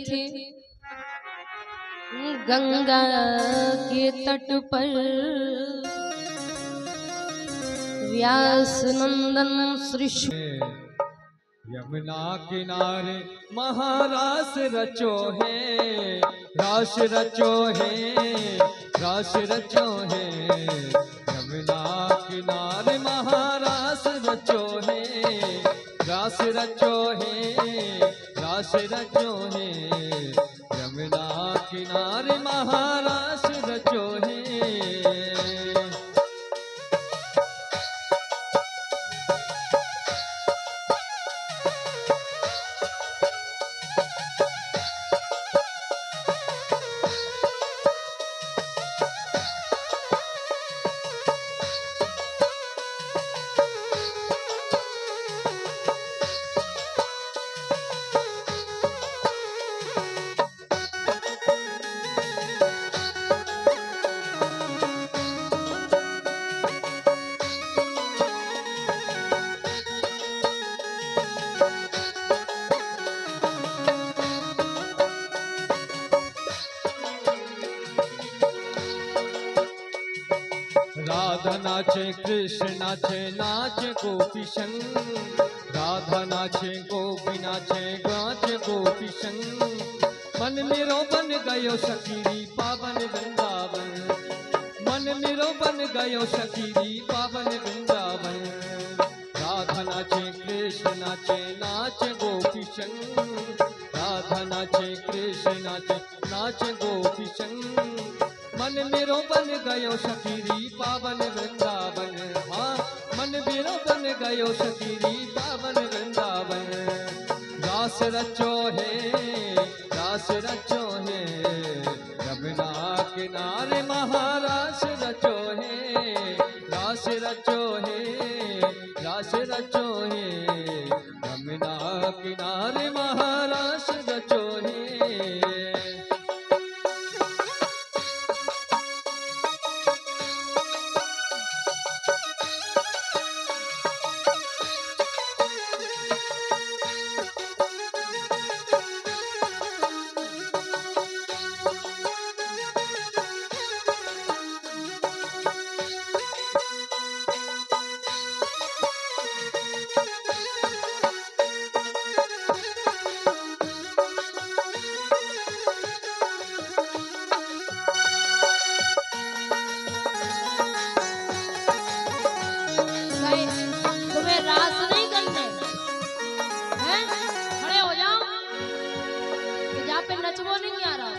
थे गंगा के तट पर व्यास नंदन श्री यमुना किनारे महारास रचो है, रास रचो है, रास रचो है। यमुना किनारे महारास रचो है, रास रचो है, रास रचो है। यमुना किनारे महारास रचो है। राधा नाचे कृष्ण नाचे नाचे गोपी संग, राधा नाचे गोपी नाचे नाचे गोपी संग। मन मेरो बन गयो सखीरी पावन वृंदावन, मन मेरो बन गयो सखीरी पावन वृंदावन। राधा नाचे कृष्ण नाचे नाचे गोपी संग, राधा नाचे कृष्ण नाचे नाचे गोपी संग। मन मेरो बन गयो सखीरी पावन वृंदावन, हाँ मन मेरो बन गयो सखीरी पावन वृंदावन। रास रचो है, रास रचो है, यमुना किनारे महारास रचो है, रास रचो है, रास रचो है। यमुना किनारे महारास रचो है। तुम्हें रास नहीं करने हैं? खड़े हो जाओ कि जहाँ पे नचबो नहीं आ रहा।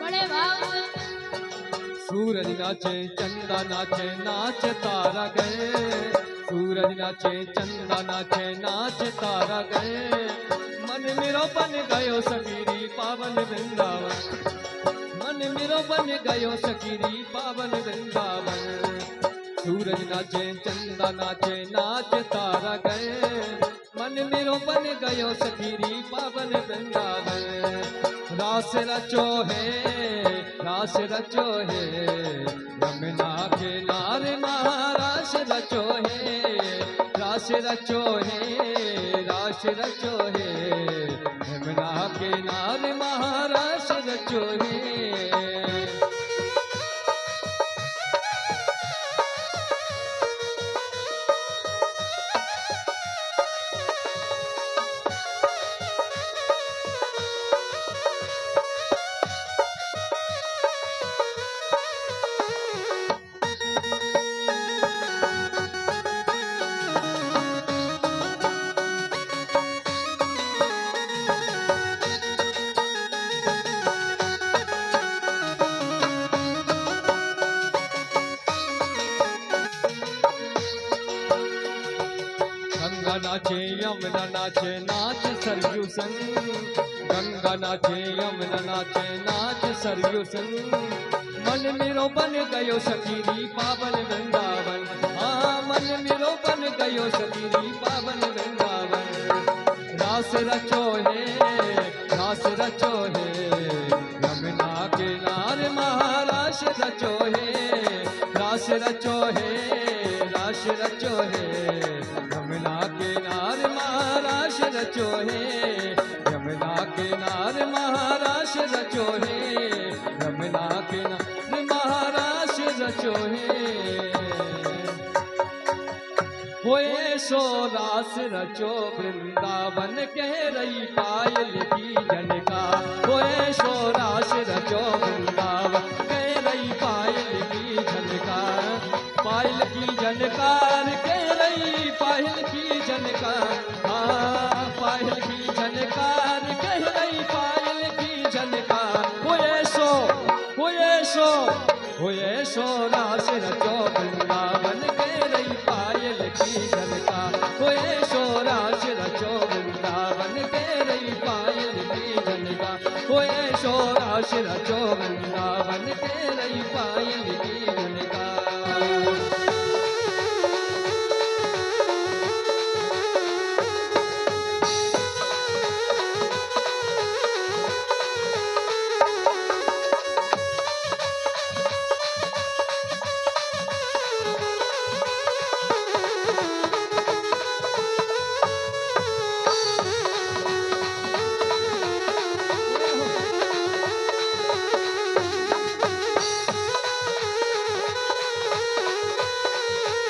बड़े भाव से सूरज नाचे चंदा नाचे नाच तारा गए, सूरज नाचे चंदा नाचे नाच तारा गए। मन मेरो बन गयो सखीरी पावन वृंदावन, मन मेरो बन गयो सखीरी पावन वृंदावन। सूरज नाचे चंदा नाचे नाच तारा गए, मन मेरो बन गयो सखीरी पावन वृंदावन। रास रचो है, रास रचो है, यमुना किनारे महारास रचो है, रास रचो है, रास रचो है। यमुना किनारे महारास रचो है। गंगा नाचे यमुना नाचे नाच सरयू संग, गंगा नाचे यमुना नाचे नाच सरयू संग। मन मेरो बन गयो सखीरी पावन वृंदावन, हाँ मन मेरो बन गयो सखीरी पावन वृंदावन। रास रचो है, रास रचो है, यमुना किनारे महारास रचो है, रास रचो है, रास रचो है। यमुना किनारे महारास रचो रचो है, यमुना किनारे महाराष्ट्र रचो है, यमुना किनारे महाराष्ट्र रचो है। होए सो रास रचो वृंदावन कह रही पायल की झनकार, होए सो रास रचो वृंदावन कह रही पायल की झनकार, पायल की झनकार कह रही पायल की झनकार, हाँ पायल की झनकार कह रही पायल की झनकार। होए सो रास रचो वृंदावन कह रही पायल की झनकार, होए सो रास रचो वृंदावन कह रही पायल की झनकार, होए सो रास रचो वृंदावन कह रही पायल की झनकार।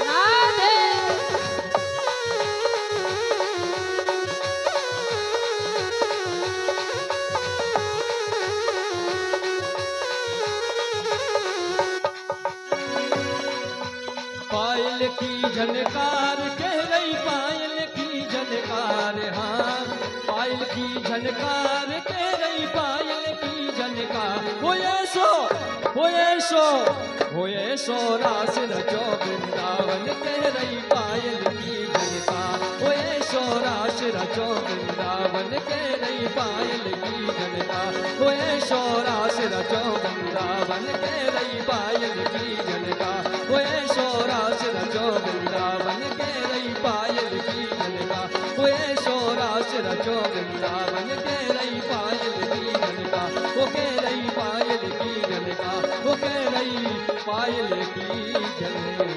राधे पायल की झनकार कह रही पायल की झनकार, हाँ पायल की झनकार कह रही पायल की झनकार। होए सो रास रचो वृंदावन कह रही पायल की झनकार, होए सो रास रचो वृंदावन कह रही पायल की झनकार, होए सो रास रचो वृंदावन कह रही पायल की झनकार, होए सो रास रचो वृंदावन कह रही पायल की झनकार, होए सो रास रचो वृंदावन कह रही पायल की झनकार, वो कह रही पायल की झनकार, वो कह रही पायल की झनकार।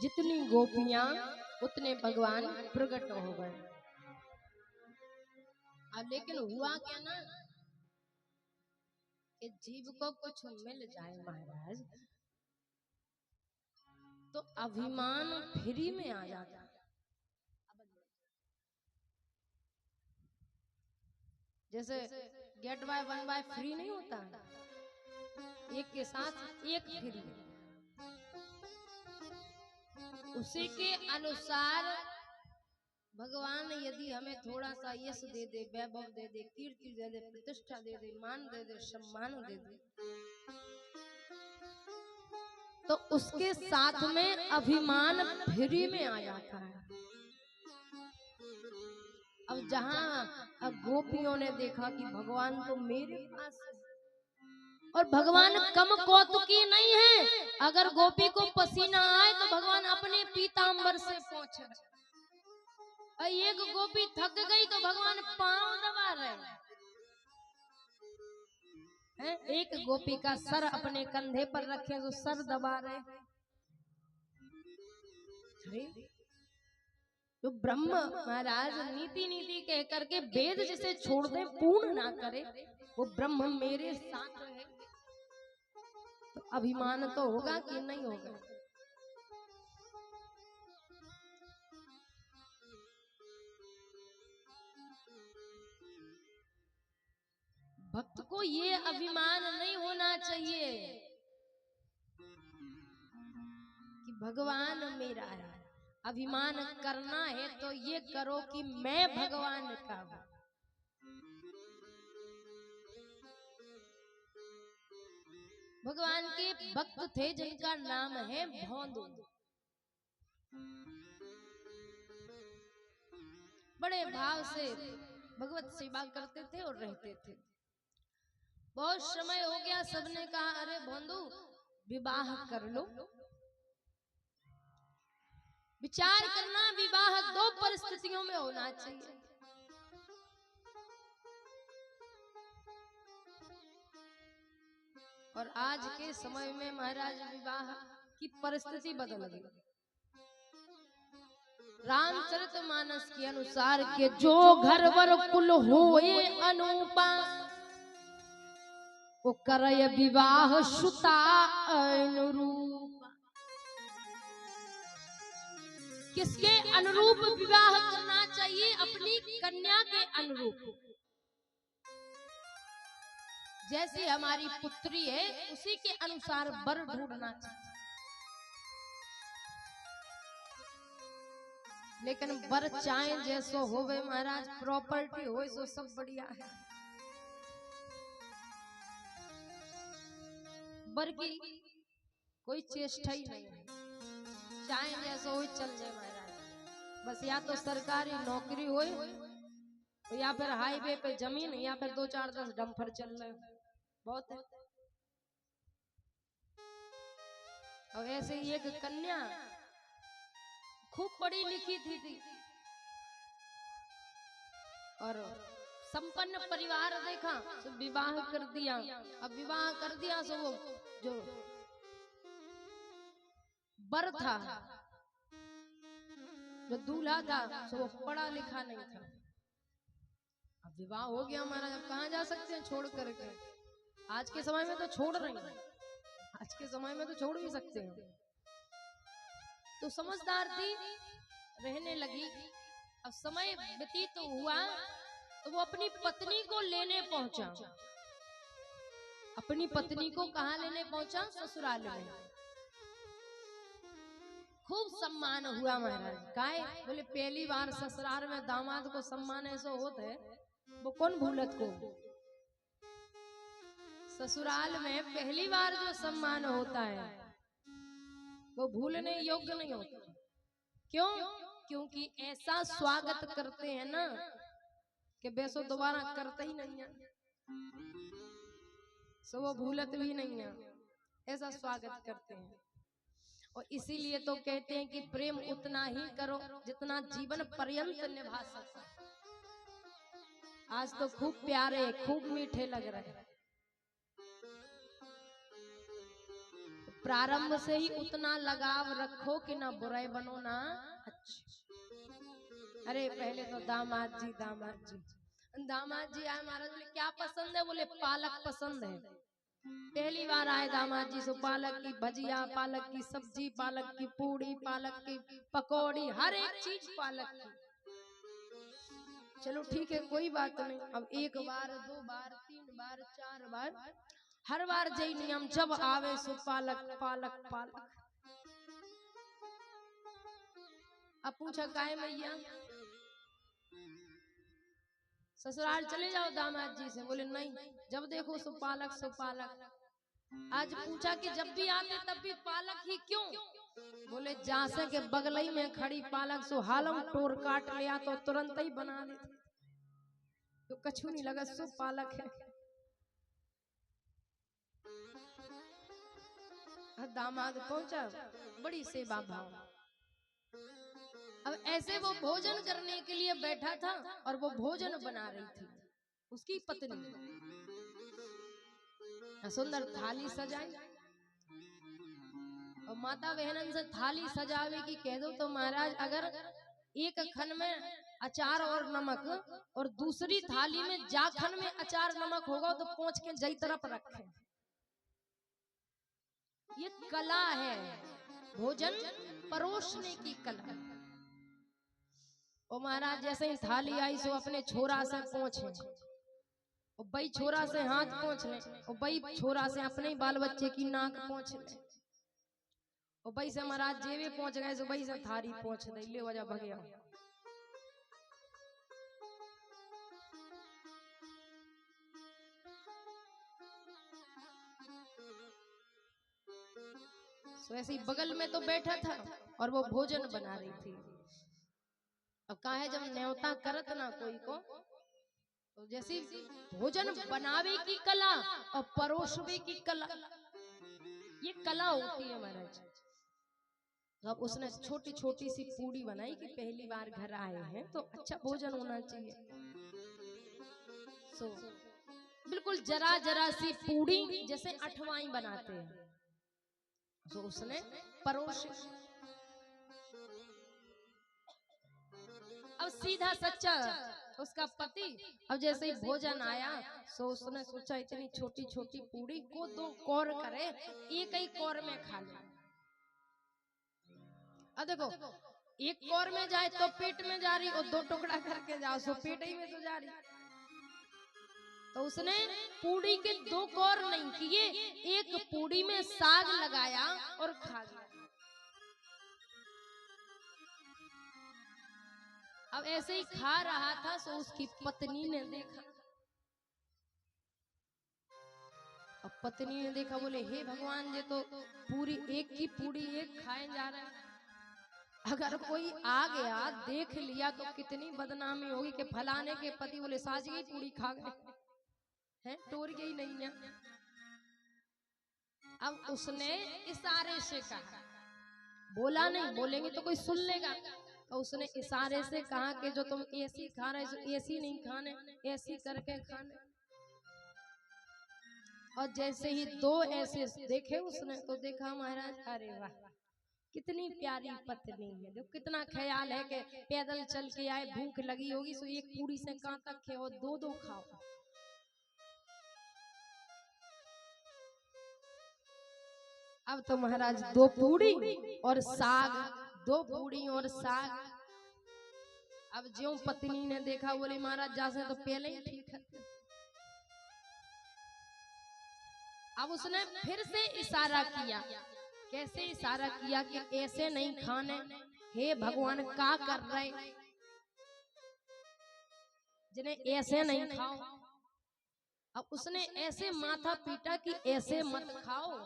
जितनी गोपियां उतने भगवान प्रकट हो गए। अब लेकिन हुआ क्या ना कि जीव को कुछ मिल जाए महाराज तो अभिमान फ्री में आ जाता है। जैसे get buy one buy free नहीं होता है, एक के साथ एक फ्री। उसी के अनुसार भगवान यदि हमें थोड़ा सा यश दे दे, वैभव दे दे, कीर्ति दे दे, प्रतिष्ठा दे दे, मान दे दे, सम्मान दे दे, तो उसके साथ में अभिमान फ्री में आ जाता है। अब जहां गोपियों ने देखा कि भगवान तो मेरे पास है, और भगवान कम कौतुकी नहीं है। अगर गोपी को पसीना आए तो भगवान अपने पीतांबर से पोंछ रहे। एक गोपी थक गई तो भगवान पांव दबा रहे हैं। एक गोपी का सर अपने कंधे पर रखे तो सर दबा रहे। तो ब्रह्म महाराज नीति नीति कह करके वेद जिसे छोड़ दे, पूर्ण ना करे, वो ब्रह्म मेरे साथ है। तो अभिमान तो होगा कि नहीं होगा? भक्त को ये अभिमान नहीं होना चाहिए कि भगवान मेरा है। अभिमान करना है तो ये करो कि मैं भगवान का हूं। भगवान के भक्त थे जिनका नाम है भौंदू। बड़े भाव से भगवत सेवा करते थे और रहते थे। बहुत समय हो गया, सबने कहा अरे भौंदू विवाह कर लो। विचार करना, विवाह दो परिस्थितियों में होना चाहिए। और आज के समय में महाराज विवाह की परिस्थिति बदल गई। रामचरितमानस के अनुसार के जो घर वर कुल होए अनूपा वो करय विवाह सुता अनुरूप। किसके अनुरूप विवाह करना चाहिए? अपनी कन्या के अनुरूप। जैसी हमारी पुत्री है उसी के अनुसार वर ढूंढना चाहिए। लेकिन वर चाहे जैसो होवे महाराज, प्रॉपर्टी हो सो सब बढ़िया है। वर की कोई चेष्टा ही नहीं है, चाहे जैसो हो चल जाए महाराज। बस या तो सरकारी नौकरी हो या फिर हाईवे पे जमीन या फिर 2-4-10 डंपर चल रहे, बहुत है। और ऐसे ही एक कन्या खूब पढ़ी लिखी थी और संपन्न परिवार देखा तो विवाह कर दिया। अब विवाह कर दिया सो वो जो वर था, जो दूल्हा था सो वो पढ़ा लिखा नहीं था। अब विवाह हो गया हमारा, अब कहाँ जा सकते हैं छोड़ करके? आज के समय में तो छोड़ रहे हैं, आज के समय में तो छोड़ भी सकते हैं। तो समझदार थी, रहने लगी। अब समय व्यतीत तो हुआ तो वो अपनी पत्नी को लेने पहुंचा। अपनी पत्नी को कहाँ लेने पहुंचा? ससुराल में। खूब सम्मान हुआ महाराज। काहे? बोले पहली बार ससुराल में दामाद को सम्मान ऐसा होता है, वो कौन भूलत को? ससुराल में पहली बार जो सम्मान होता है वो भूलने योग्य नहीं होता। क्यों? क्योंकि ऐसा स्वागत करते हैं ना कि बेसो दोबारा करते ही नहीं है, सो वो भूलत भी नहीं है। ऐसा स्वागत करते हैं। और इसीलिए तो कहते हैं कि प्रेम उतना ही करो जितना जीवन पर्यंत निभा सको। आज तो खूब प्यारे खूब मीठे लग रहे हैं, प्रारंभ से ही उतना लगाव रखो कि ना बुराई बनो ना अच्छे। अरे पहले तो दामाद जी आए महाराज, बोले क्या पसंद है? बोले पालक पसंद है। पहली बार आए दामाद जी, सो पालक की भजिया, पालक की सब्जी, पालक की पूड़ी, पालक की पकौड़ी, हर एक चीज पालक की। चलो ठीक है कोई बात नहीं। अब 1 बार 2 बार 3 बार 4 बार, हर बार जय नियम, जब आवे सो पालक पालक पालक। अब पूछा काहे मैया? ससुराल चले जाओ दामाद जी से। बोले नहीं, जब देखो सो पालक सो पालक। आज पूछा कि जब भी आते तब भी पालक ही क्यों? बोले जासे के बगलई में खड़ी पालक सो हालम टोर काट लिया तो तुरंत ही बना देते, तो कछु नहीं लगा, सो पालक है। दामाद पहुंचा, बड़ी सेवा भाव। अब ऐसे वो भोजन करने के लिए बैठा था और वो भोजन बना रही थी उसकी पत्नी। सुंदर थाली सजाई और माता बहनन से थाली सजावे की कह दो तो महाराज अगर एक खन में अचार और नमक और दूसरी थाली में जाखन में अचार नमक होगा तो पहुंच के जई तरफ रखे। ये कला है, भोजन परोसने की कला। और महाराज जैसे ही थाली आई सो अपने छोरा से पहुंचे और बई छोरा से हाथ पहुंच ले और बई छोरा से अपने बाल बच्चे की नाक पहुंच ले और बई से महाराज जेवे पहुंच गए सो बई से थारी पहुंच दे ले वजह भगया। सो ऐसे ही बगल में तो बैठा था और वो भोजन बना रही थी। अब कहा है जब न्योता करत ना कोई को तो जैसी भोजन बनावे की कला और परोसवे की कला, ये कला होती है महाराज। तो अब उसने छोटी छोटी सी पूड़ी बनाई कि पहली बार घर आए हैं तो अच्छा भोजन होना चाहिए। सो बिल्कुल जरा जरा सी पूड़ी जैसे अठवाई बनाते हैं, तो उसने परोसे। अब सीधा सच्चा उसका पति, अब जैसे ही भोजन आया तो उसने सोचा इतनी छोटी छोटी पूड़ी को 2 कौर करे, एक ही कौर में खा ले। अब देखो, एक कौर में जाए तो पेट में जा रही, और 2 टुकड़ा करके जाओ तो पेट ही में तो जा रही। तो उसने पूड़ी के 2 कौर नहीं किए, एक पूड़ी में साग लगाया और खा लिया। अब ऐसे ही खा रहा था तो उसकी पत्नी ने देखा। अब पत्नी ने देखा, बोले हे भगवान, ये तो पूरी एक की पूड़ी एक खाए जा रहे हैं। अगर कोई आ गया देख लिया तो कितनी बदनामी होगी कि फलाने के पति बोले साजी की पूड़ी खा गए हैं, टोर गई नहीं है। अब उसने इशारे से कहा, बोला नहीं, बोलेंगे तो कोई सुन लेगा। तो उसने इशारे से कहा कि जो तुम ऐसी खा रहे हो ऐसी नहीं खाने, ऐसी करके खाने। और जैसे ही 2 ऐसे देखे उसने, तो देखा महाराज, अरे वाह कितनी प्यारी पत्नी है। देखो कितना ख्याल है कि पैदल चल के आए, भूख लगी होगी तो एक पूड़ी से कहां तक खाओ, 2 खाओ। अब तो महाराज 2 पूड़ी और साग, 2 पूड़ी और साग। अब ज्यों पत्नी ने देखा, बोली महाराज जैसे तो पहले ही ठीक है। अब उसने फिर से इशारा किया। कैसे इशारा किया कि ऐसे नहीं खाने, हे भगवान का कर रहे, जिन्हें ऐसे नहीं खाओ। अब उसने ऐसे माथा पीटा कि ऐसे मत खाओ।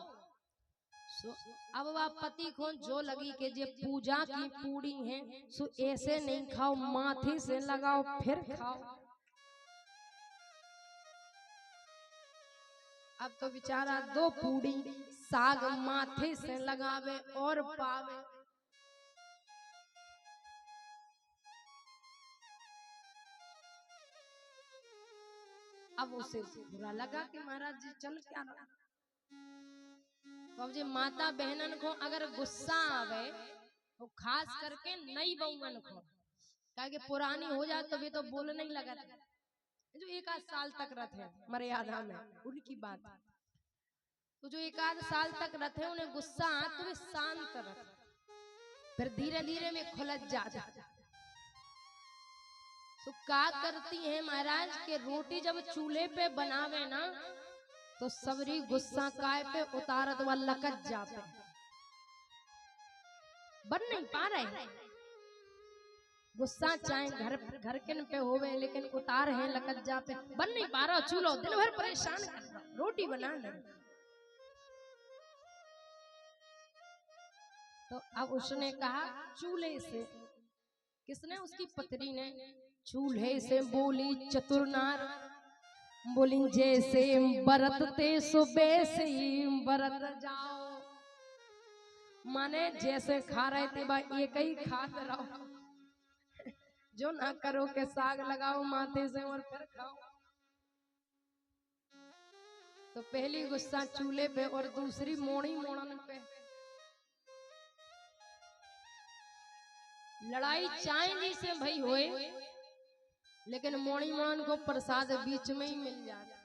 अब वह पति को जो लगी कि जे पूजा की पूड़ी है सो ऐसे नहीं खाओ, माथे से लगाओ फिर खाओ। अब तो बेचारा 2 पूड़ी साग माथे से लगावे और पावे। अब उसे बुरा लगा कि महाराज जी चल क्या रहा। तो अब जी माता बहनन को अगर गुस्सा आवे तो खास करके नई बहुवन को, क्या कि पुरानी हो जाए तो भी तो बोलने ही लगा, जो 1 आध साल तक रहते मर्यादा में उनकी बात। तो जो 1 आध साल तक रहते उन्हें गुस्सा आ तो वे शांत रहते, फिर धीरे धीरे में खुलत जाता। तो क्या करती है महाराज के रोटी जब चूल्हे पे बनावे ना तो सबरी गुस्सा काय पे उतारत व लकत जाते, बन नहीं पा रहे। गुस्सा चाहे घर किन पे होवे लेकिन उतार है लकत जा पे, बन नहीं पा रहा चूल्हा, दिन भर परेशान कर रहा रोटी बना ले। तो अब उसने कहा चूल्हे से, किसने? उसकी पत्नी ने। चूल्हे से बोली चतुर नार, बोली जैसे बरतते सुबह से बरत जाओ, माने जैसे खा रहे थे भाई एक ही खाते रहो, जो ना करो के साग लगाओ माथे से और फिर खाओ। तो पहली गुस्सा चूल्हे पे और दूसरी मोड़ी मोड़न पे। लड़ाई चाय जी से भाई होए लेकिन मोड़ी मोड़न को प्रसाद बीच में ही मिल जाता।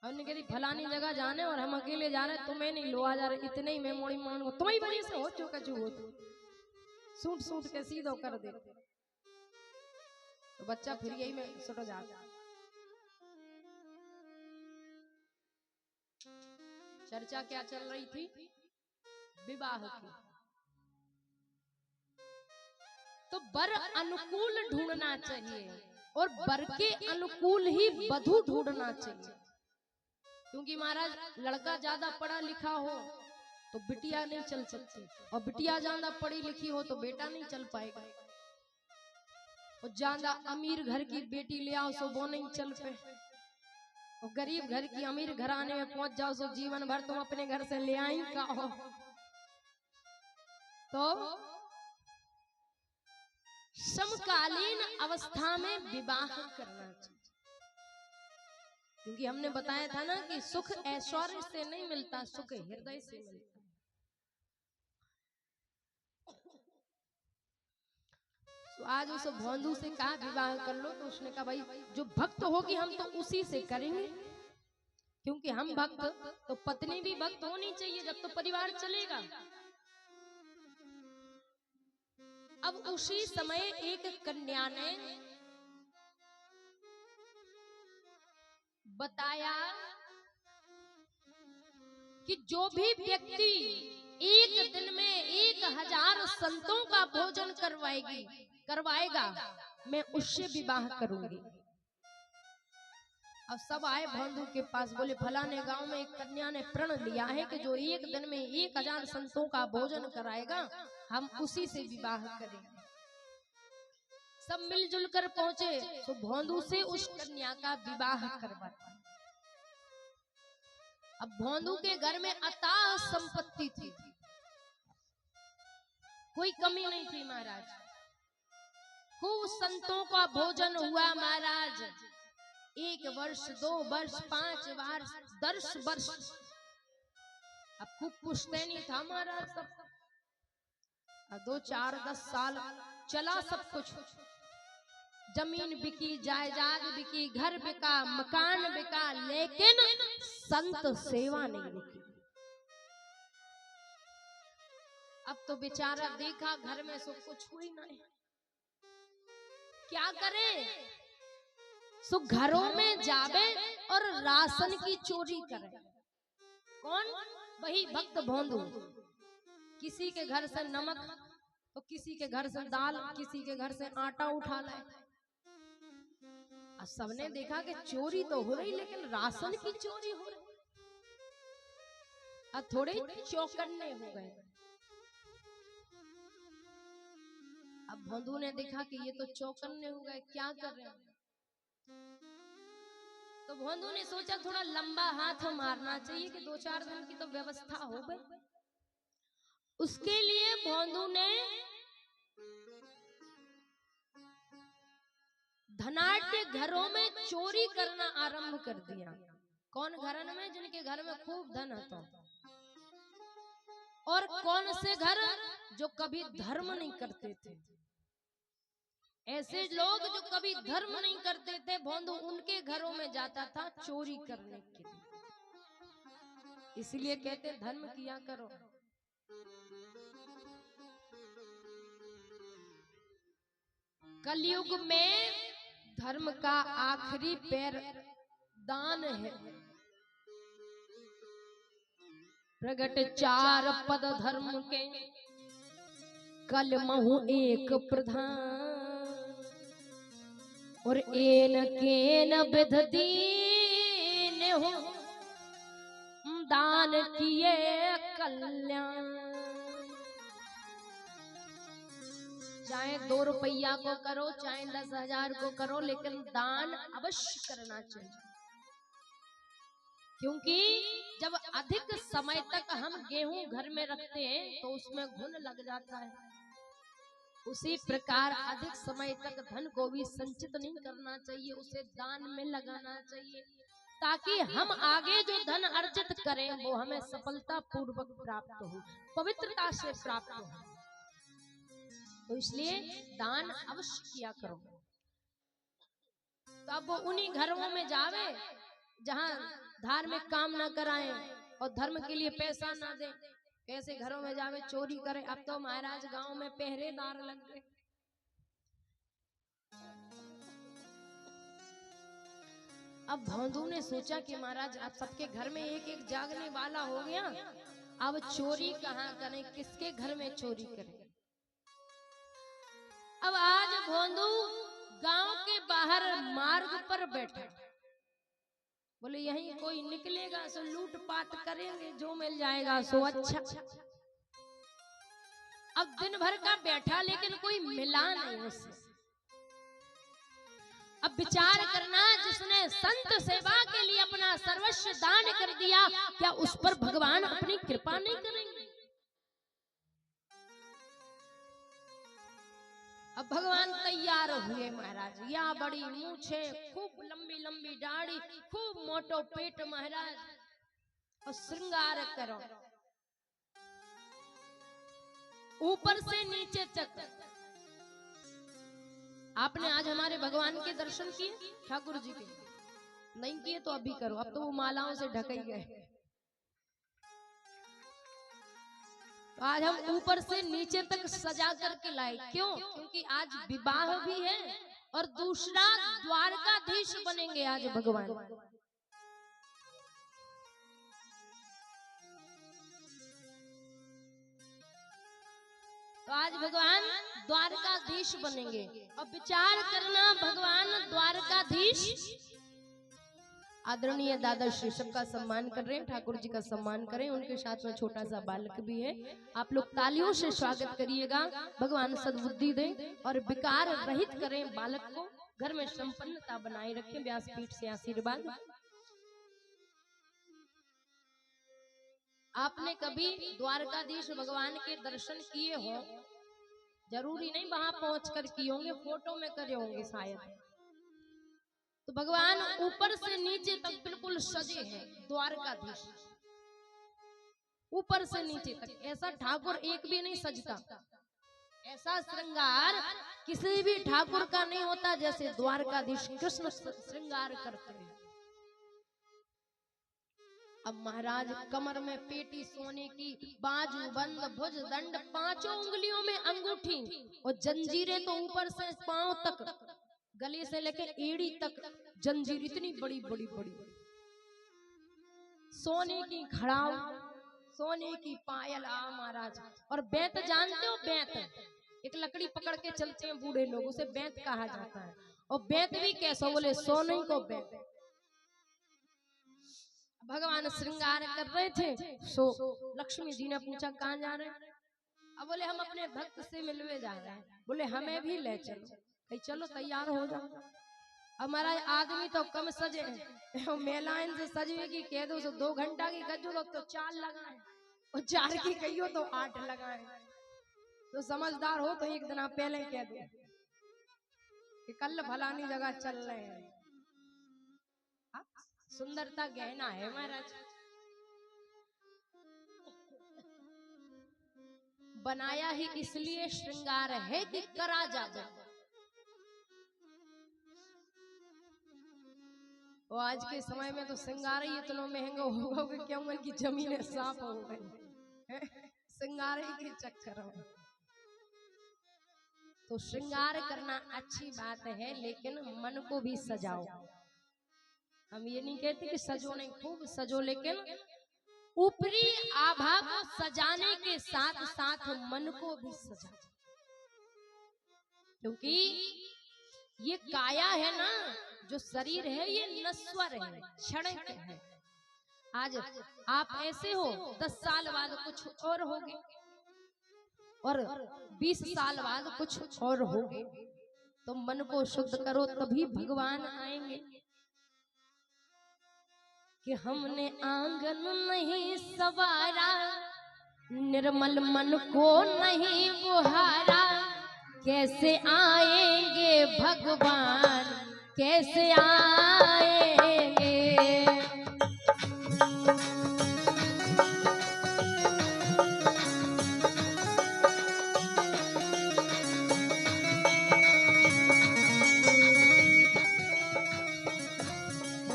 हमने कही फलानी जगह जाने और हम अकेले जा रहे, तुम्हें नहीं लो आ जा रहे, इतने ही में मोड़ी मोड़न को तुम्हारी वजह से हो चुका जो हो सूट सूट के सीधो कर दे। तो बच्चा फिर यही में सुट जाता। चर्चा क्या चल रही थी? विवाह की। तो वर अनुकूल ढूंढना चाहिए और वर के अनुकूल ही वधू ढूंढना चाहिए, क्योंकि महाराज लड़का ज्यादा पढ़ा लिखा हो तो बिटिया नहीं चल सकती, और बिटिया ज्यादा पढ़ी लिखी हो तो बेटा नहीं चल पाएगा, और ज्यादा अमीर घर की बेटी ले आओ सो वो नहीं चल पे, और गरीब घर की अमीर घराने में पहुंच जाओ सो जीवन भर तुम अपने घर से ले आई का हो। तो समकालीन अवस्था में विवाह करना चाहिए। क्योंकि हमने बताया था ना कि सुख ऐश्वर्य से नहीं मिलता, सुख हृदय से मिलता। तो आज उस भोंदू से कहा विवाह कर लो, तो उसने कहा भाई जो भक्त होगी हम तो उसी से करेंगे, क्योंकि हम भक्त तो पत्नी भी भक्त होनी चाहिए, जब तो परिवार चलेगा। अब उसी समय एक कन्या ने बताया कि जो भी व्यक्ति एक दिन में 1000 संतों का भोजन करवाएगा, मैं उससे विवाह करूंगी। अब सब आए भोंदू के पास, बोले फलाने गांव में एक कन्या ने प्रण लिया है कि जो एक दिन में 1000 संतों का भोजन कराएगा, हम उसी से विवाह करेंगे। सब मिलजुल कर पहुंचे तो भोंदू से उस कन्या का विवाह करवाया। अब भोंदू के घर में अथाह संपत्ति थी, कोई कमी नहीं थी महाराज। खूब संतों का भोजन हुआ महाराज, 1 वर्ष 2 वर्ष 5 वर्ष 10 वर्ष। अब खूब पुश्तैनी था महाराज सब। 2 4 10 साल चला सब कुछ, जमीन बिकी, जायदाद बिकी, घर बिका, मकान बिका, लेकिन संत सेवा नहीं बिकी। अब तो बेचारा देखा घर में सब कुछ हुई नहीं, क्या करे? सो घरों में जावे और राशन की चोरी करे। कौन? वही भक्त भोंदू। किसी के घर से नमक तो किसी के घर से दाल, किसी के घर से आटा उठा लाए। अब सबने देखा कि चोरी तो हो रही, लेकिन राशन की चोरी हो रही। अब थोड़े चौकन्ने हो गए। अब भोंदू ने देखा कि ये तो चौकन्ने हो गए, क्या कर रहे हैं? तो भोंदू ने सोचा थोड़ा लंबा हाथ मारना चाहिए कि 2 4 दिन की तो व्यवस्था हो गई। उसके लिए भोंदू ने धनाढ्य घरों में चोरी करना आरंभ कर दिया। कौन घरन में? जिनके घर में खूब धन था। और कौन से घर? जो कभी धर्म नहीं करते थे। ऐसे लोग जो कभी धर्म नहीं करते थे, भोंदू उनके घरों में जाता था चोरी करने के लिए। इसलिए कहते धर्म किया करो। कलयुग में धर्म का आखिरी पैर दान है। प्रगट 4 पद धर्म के, कल महु एक प्रधान, और एन केन विध दीन हो, दान किए कल्याण। चाहे 2 रुपया को करो, चाहे 10,000 को करो, लेकिन दान अवश्य करना चाहिए। क्योंकि जब अधिक समय तक हम गेहूं घर में रखते हैं तो उसमें घुन लग जाता है। उसी प्रकार अधिक समय तक धन को भी संचित नहीं करना चाहिए, उसे दान में लगाना चाहिए, ताकि हम आगे जो धन अर्जित करें वो हमें सफलता पूर्वक प्राप्त हो, पवित्रता से प्राप्त हो। तो इसलिए दान अवश्य किया करो। तो अब वो उन्हीं घरों में जावे जहां धार्मिक काम न कराएं और धर्म के लिए पैसा ना दे। कैसे घरों में जावे चोरी करे। अब तो महाराज गांव में पहरेदार लग गए। अब भोंदू ने सोचा कि महाराज अब सबके घर में एक एक जागने वाला हो गया, अब चोरी कहाँ करें, किसके घर में चोरी करें। अब आज भोंदू गांव के बाहर मार्ग पर बैठा, बोले यहीं कोई निकलेगा सो लूटपाट करेंगे, जो मिल जाएगा सो अच्छा। अब दिन भर का बैठा लेकिन कोई मिला नहीं उससे। अब विचार करना, जिसने संत सेवा के लिए अपना सर्वस्व दान कर दिया, क्या उस पर भगवान अपनी कृपा नहीं करेंगे? अब भगवान तैयार हुए महाराज। या बड़ी मूछे, खूब लंबी लंबी दाढ़ी, खूब मोटी मटो पेट महाराज और श्रृंगार करो ऊपर से नीचे तक। आपने आज हमारे भगवान के दर्शन किए ठाकुर जी के? नहीं किए तो अभी करो, अब तो वो मालाओं से ढक ही गए। तो आज हम ऊपर से नीचे तक सजा करके लाए। क्यों? क्योंकि आज विवाह भी है और दूसरा द्वारकाधीश बनेंगे आज भगवान। तो आज भगवान द्वारकाधीश बनेंगे। अब विचार करना, भगवान द्वारकाधीश। आदरणीय दादाश्री सबका सम्मान कर रहे हैं, ठाकुर जी का सम्मान करें। उनके साथ में छोटा सा बालक भी है, आप लोग तालियों से स्वागत करिएगा। भगवान सद्बुद्धि दें और विकार रहित करें बालक को, घर में संपन्नता बनाए रखें। व्यासपीठ से आशीर्वाद। आपने कभी द्वारकाधीश भगवान के दर्शन किए हो? जरूरी नहीं वहां पहुंचकर किए होंगे, फोटो में करे होंगे शायद। तो भगवान ऊपर से नीचे तक बिल्कुल सजे हैं द्वारकाधीश, ऊपर से नीचे तक। ऐसा ठाकुर एक भी नहीं सजता, ऐसा श्रृंगार किसी भी ठाकुर का नहीं होता जैसे द्वारकाधीश कृष्ण श्रृंगार करते हैं। अब महाराज कमर में पेटी सोने की, बाजू बंद, भुज दंड, पांचों उंगलियों में अंगूठी और जंजीरें तो ऊपर से पांव तक, गले से लेकर एड़ी तक जंजीर इतनी बड़ी बड़ी बड़ी, सोने की खड़ाव, सोने की पायल। आ महाराज। और बेंत जानते हो? बेंत एक लकड़ी पकड़ के चलते हैं बूढ़े लोग, उसे बेंत कहा जाता है। और बेंत भी कैसा? बोले सोने को बेंत। भगवान श्रृंगार कर रहे थे, सो लक्ष्मी जी ने पूछा कहाँ जा रहे हैं? अब बोले हम अपने भक्त से मिलवे जा रहे हैं। बोले हमें भी ले चलो। कहीं चलो तैयार हो जाओ। हमारा आदमी तो कम सजे, मेलाइन से सजवे की कह दो तो 2 घंटा की कहो तो 4 लगाए, और 4 की कहियो तो 8 लगाए। तो समझदार हो तो एक दिन पहले कह दो कि कल फलानी जगह चल रहे हैं। सुंदरता गहना है महाराज। बनाया ही इसलिए श्रृंगार है कि करा जाए। और आज के समय में तो श्रृंगार ही इतना महंगा होगा कि क्या उनकी जमीनें साफ हो गई श्रृंगार के चक्कर में। तो श्रृंगार करना अच्छी बात है, लेकिन मन को भी सजाओ। हम ये नहीं कहते कि सजो नहीं, खूब सजो, लेकिन ऊपरी आभा को सजाने के साथ साथ मन को भी सजाओ। क्योंकि ये काया है ना, जो शरीर है ये नश्वर है, क्षणिक है। आज आप ऐसे हो, 10 साल बाद कुछ और होगे, और 20 साल बाद कुछ और होगे। तो मन को शुद्ध करो, तभी भगवान आएंगे। कि हमने आंगन नहीं सवारा, निर्मल मन को नहीं बुहारा, कैसे आएंगे भगवान, कैसे आएंगे।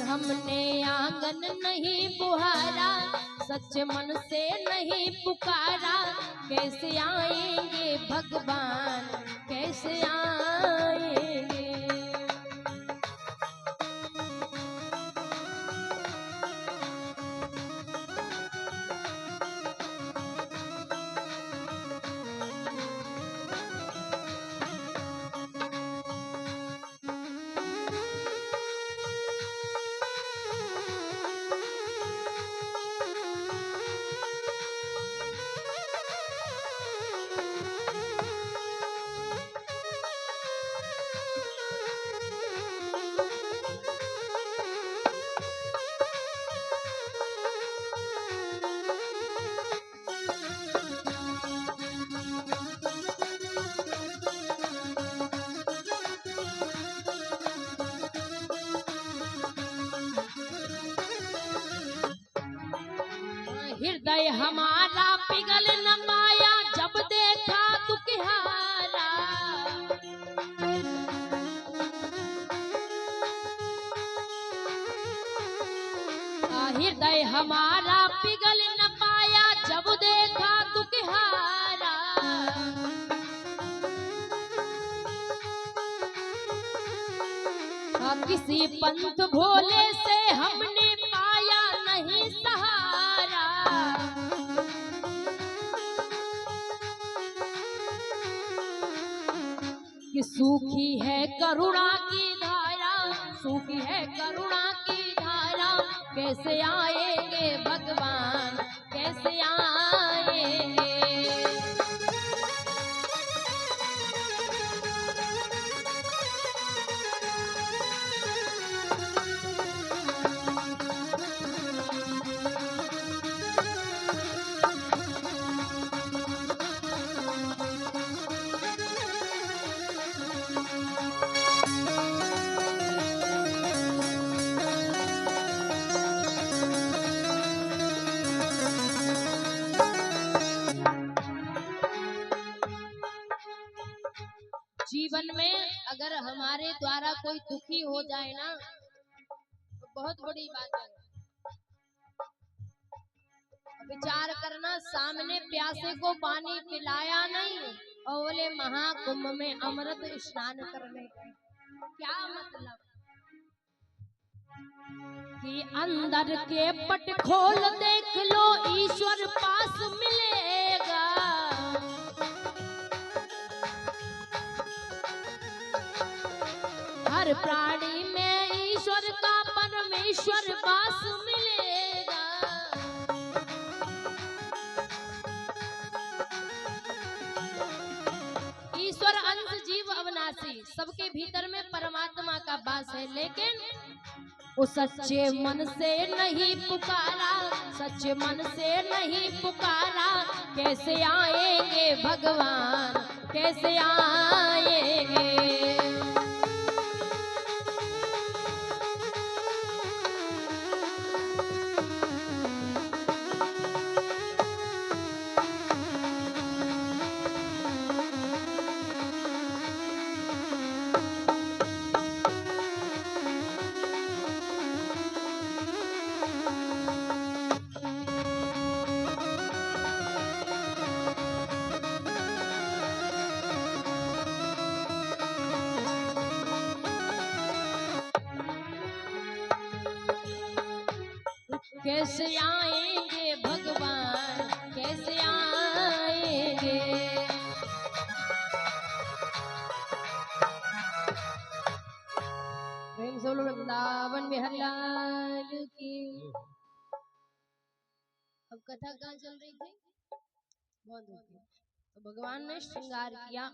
हमने आंगन नहीं बुहारा, सच्चे मन से नहीं पुकारा, कैसे आएंगे भगवान, कैसे आएंगे। हृदय हमारा पिघल न पाया जब देखा दुखहारा। हृदय हमारा पिघल न पाया जब देखा दुखहारा। किसी पंथ भोले से हमने पाया नहीं सहारा। कि सूखी है करुणा की धारा, सूखी है करुणा की धारा, कैसे आएंगे भगवान, कैसे आएंगे। जीवन में अगर हमारे द्वारा कोई दुखी हो जाए ना तो बहुत बड़ी बात है। विचार करना, सामने प्यासे को पानी पिलाया नहीं और बोले महाकुंभ में अमृत स्नान करने गए। क्या मतलब कि अंदर के पट खोल देख लो ईश्वर पास मिलेगा। हर प्राणी में ईश्वर का परमेश्वर वास मिलेगा। ईश्वर अंश जीव अविनाशी, सबके भीतर में परमात्मा का वास है, लेकिन वो सच्चे मन से नहीं पुकारा, सच्चे मन से नहीं पुकारा, कैसे आएंगे भगवान, कैसे आएंगे। कैसे आएंगे भगवान, कैसे आएंगे। प्रेम से बोलो वृंदावन बिहारी लाल की। अब कथा कहाँ चल रही थी? बहुत तो भगवान ने श्रृंगार किया।